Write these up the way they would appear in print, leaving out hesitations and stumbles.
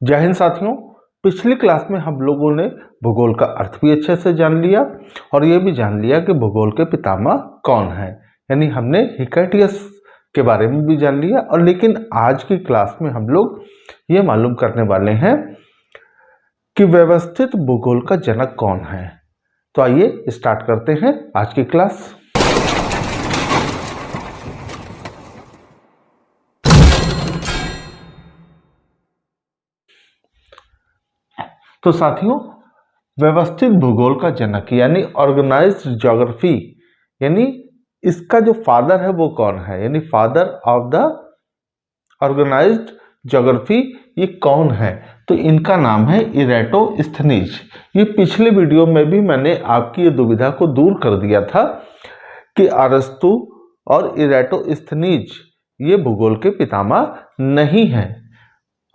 जय हिंद साथियों। पिछली क्लास में हम लोगों ने भूगोल का अर्थ भी अच्छे से जान लिया और ये भी जान लिया कि भूगोल के पितामह कौन है, यानी हमने हिकैटियस के बारे में भी जान लिया। और लेकिन आज की क्लास में हम लोग ये मालूम करने वाले हैं कि व्यवस्थित भूगोल का जनक कौन है। तो आइए स्टार्ट करते हैं आज की क्लास। तो साथियों, व्यवस्थित भूगोल का जनक यानी ऑर्गेनाइज्ड ज्योग्राफी, यानी इसका जो फादर है वो कौन है, यानी father of the organised geography ये कौन है। तो इनका नाम है इरेटोस्थनीज। ये पिछले वीडियो में भी मैंने आपकी ये दुविधा को दूर कर दिया था कि अरस्तु और इरेटोस्थनीज ये भूगोल के पितामह नहीं हैं।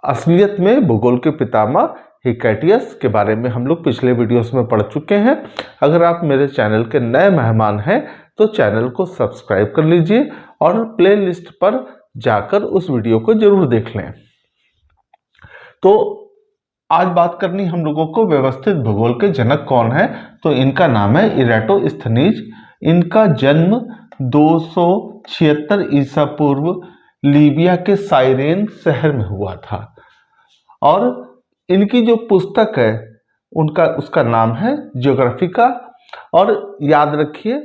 असलियत में भूगोल के पितामह हिकैटियस के बारे में हम लोग पिछले वीडियोस में पढ़ चुके हैं। अगर आप मेरे चैनल के नए मेहमान हैं तो चैनल को सब्सक्राइब कर लीजिए और प्लेलिस्ट पर जाकर उस वीडियो को जरूर देख लें। तो आज बात करनी हम लोगों को व्यवस्थित भूगोल के जनक कौन है। तो इनका नाम है इरेटोस्थनीज। इनका जन्म 276 ईसा पूर्व लीबिया के साइरेन शहर में हुआ था और इनकी जो पुस्तक है उसका नाम है ज्योग्राफिका। और याद रखिए,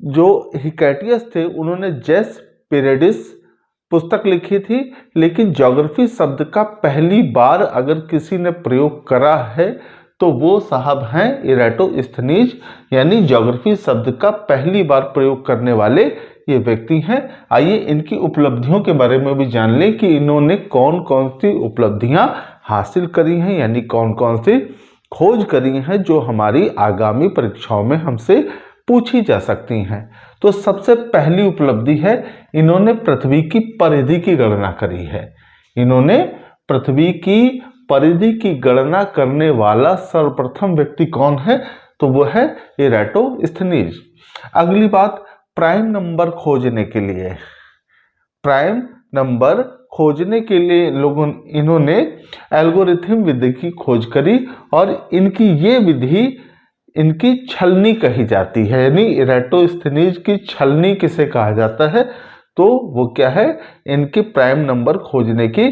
जो हिकैटियस थे उन्होंने जेस पेरेडिस पुस्तक लिखी थी, लेकिन ज्योग्राफी शब्द का पहली बार अगर किसी ने प्रयोग करा है तो वो साहब हैं इरेटोस्थनीज, यानी ज्योग्राफी शब्द का पहली बार प्रयोग करने वाले ये व्यक्ति हैं। आइए इनकी उपलब्धियों के बारे में भी जान लें कि इन्होंने कौन कौन सी उपलब्धियां हासिल करी हैं, यानी कौन कौन सी खोज करी हैं जो हमारी आगामी परीक्षाओं में हमसे पूछी जा सकती हैं। तो सबसे पहली उपलब्धि है, इन्होंने पृथ्वी की परिधि की गणना करी है। इन्होंने पृथ्वी की परिधि की गणना करने वाला सर्वप्रथम व्यक्ति कौन है, तो वो है इरेटोस्थनीज। अगली बात, प्राइम नंबर खोजने के लिए, प्राइम नंबर खोजने के लिए इन्होंने एल्गोरिथम विधि की खोज करी और इनकी ये विधि इनकी छलनी कही जाती है, यानी इरेटोस्थनीज की छलनी किसे कहा जाता है, तो वो क्या है, इनके प्राइम नंबर खोजने की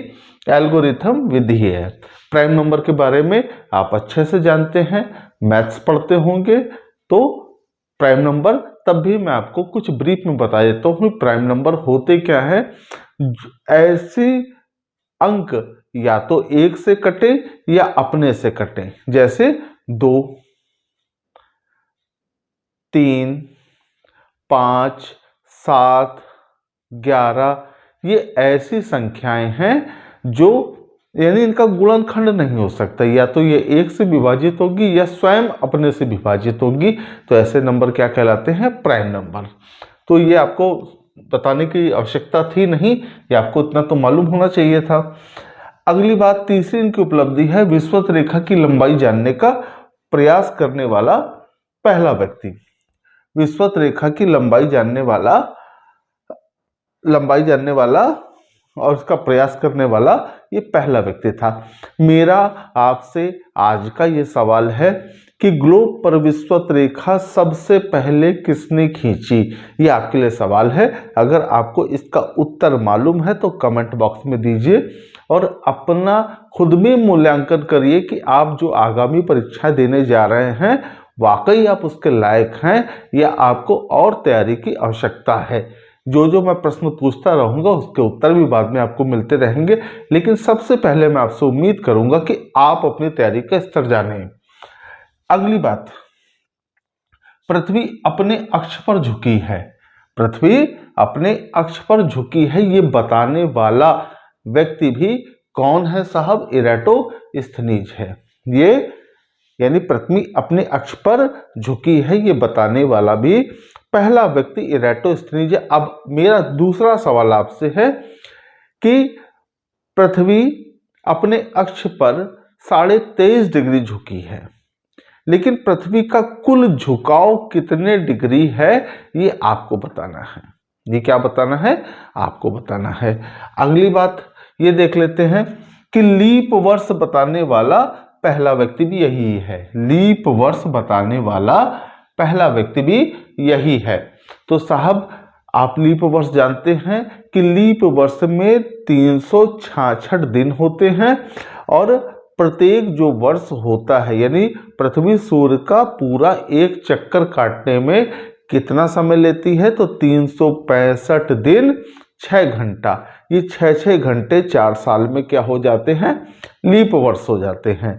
एल्गोरिथम विधि है। प्राइम नंबर के बारे में आप अच्छे से जानते हैं, मैथ्स पढ़ते होंगे। तो प्राइम नंबर तब भी मैं आपको कुछ ब्रीफ में बता देता हूँ। प्राइम नंबर होते क्या है, ऐसे अंक या तो एक से कटे या अपने से कटे, जैसे 2, 3, 5, 7, 11 ये ऐसी संख्याएं हैं जो यानी इनका गुणनखंड नहीं हो सकता, या तो ये एक से विभाजित होगी या स्वयं अपने से विभाजित होगी। तो ऐसे नंबर क्या कहलाते हैं, प्राइम नंबर। तो ये आपको बताने की आवश्यकता थी नहीं, ये आपको इतना तो मालूम होना चाहिए था। अगली बात, तीसरी इनकी उपलब्धि है विषुवत रेखा की लंबाई जानने का प्रयास करने वाला पहला व्यक्ति। विषुवत रेखा की लंबाई जानने वाला और उसका प्रयास करने वाला ये पहला व्यक्ति था। मेरा आपसे आज का ये सवाल है कि ग्लोब पर विषुवत रेखा सबसे पहले किसने खींची, ये आपके लिए सवाल है। अगर आपको इसका उत्तर मालूम है तो कमेंट बॉक्स में दीजिए और अपना खुद में मूल्यांकन करिए कि आप जो आगामी परीक्षा देने जा रहे हैं वाकई आप उसके लायक हैं या आपको और तैयारी की आवश्यकता है। जो मैं प्रश्न पूछता रहूंगा उसके उत्तर भी बाद में आपको मिलते रहेंगे, लेकिन सबसे पहले मैं आपसे उम्मीद करूंगा कि आप अपनी तैयारी का स्तर जानें। अगली बात, पृथ्वी अपने अक्ष पर झुकी है। पृथ्वी अपने अक्ष पर झुकी है, ये बताने वाला व्यक्ति भी कौन है साहब, इरेटोस्थनीज है। ये यानी पृथ्वी अपने अक्ष पर झुकी है ये बताने वाला भी पहला व्यक्ति इरेटोस्थनीज है। अब मेरा दूसरा सवाल आपसे है कि पृथ्वी अपने अक्ष पर 23.5 डिग्री झुकी है, लेकिन पृथ्वी का कुल झुकाव कितने डिग्री है ये आपको बताना है। ये क्या बताना है, आपको बताना है। अगली बात, ये देख लेते हैं कि लीप वर्ष बताने वाला पहला व्यक्ति भी यही है। लीप वर्ष बताने वाला पहला व्यक्ति भी यही है। तो साहब आप लीप वर्ष जानते हैं कि लीप वर्ष में 366 दिन होते हैं और प्रत्येक जो वर्ष होता है यानी पृथ्वी सूर्य का पूरा एक चक्कर काटने में कितना समय लेती है, तो 365 दिन 6 घंटा। ये 6 घंटे 4 साल में क्या हो जाते हैं, लीप वर्ष हो जाते हैं।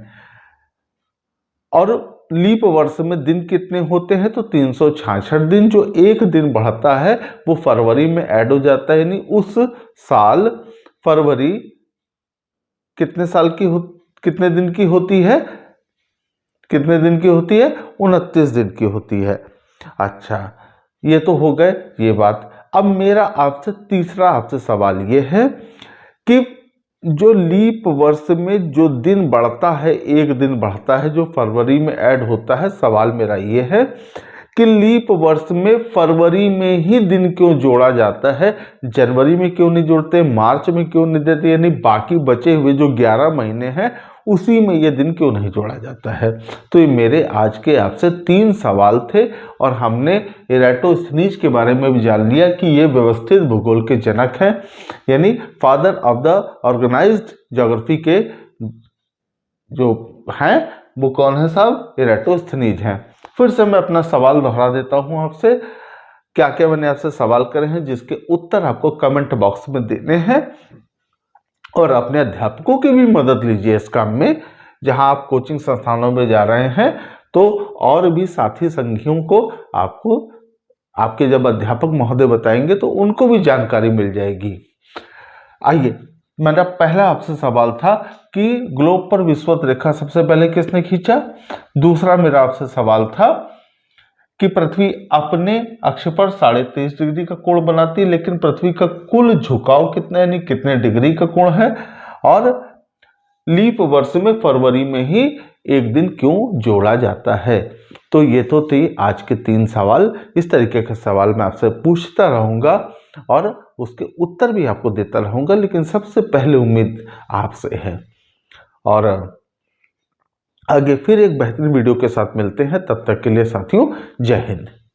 और लीप वर्ष में दिन कितने होते हैं, तो 366 दिन। जो एक दिन बढ़ता है वो फरवरी में ऐड हो जाता है, यानी उस साल फरवरी कितने दिन की होती है, 29 दिन की होती है। अच्छा, ये तो हो गए ये बात। अब मेरा आपसे सवाल ये है कि जो लीप वर्ष में जो दिन बढ़ता है, एक दिन बढ़ता है जो फरवरी में ऐड होता है, सवाल मेरा ये है कि लीप वर्ष में फरवरी में ही दिन क्यों जोड़ा जाता है, जनवरी में क्यों नहीं जोड़ते, मार्च में क्यों नहीं देते, यानी बाकी बचे हुए जो 11 महीने हैं उसी में ये दिन क्यों नहीं जोड़ा जाता है। तो ये मेरे आज के आपसे 3 सवाल थे और हमने इराटोस्थनीज के बारे में भी जान लिया कि ये व्यवस्थित भूगोल के जनक हैं, यानी father of the organised geography के जो हैं वो कौन है साहब, इराटोस्थनीज हैं। फिर से मैं अपना सवाल दोहरा देता हूं आपसे, क्या क्या मैंने आपसे सवाल करे हैं जिसके उत्तर आपको कमेंट बॉक्स में देने हैं। और अपने अध्यापकों की भी मदद लीजिए इस काम में। जहां आप कोचिंग संस्थानों में जा रहे हैं तो और भी साथी संगियों को आपको आपके जब अध्यापक महोदय बताएंगे तो उनको भी जानकारी मिल जाएगी। आइए, मेरा पहला आपसे सवाल था कि ग्लोब पर विषुवत रेखा सबसे पहले किसने खींचा। दूसरा मेरा आपसे सवाल था कि पृथ्वी अपने अक्ष पर 23.5 डिग्री का कोण बनाती है, लेकिन पृथ्वी का कुल झुकाव कितना यानी कितने डिग्री का कोण है। और लीप वर्ष में फरवरी में ही एक दिन क्यों जोड़ा जाता है। तो ये तो थे आज के 3 सवाल। इस तरीके के सवाल मैं आपसे पूछता रहूंगा और उसके उत्तर भी आपको देता रहूंगा, लेकिन सबसे पहले उम्मीद आपसे है। और आगे फिर एक बेहतरीन वीडियो के साथ मिलते हैं, तब तक के लिए साथियों जय हिंद।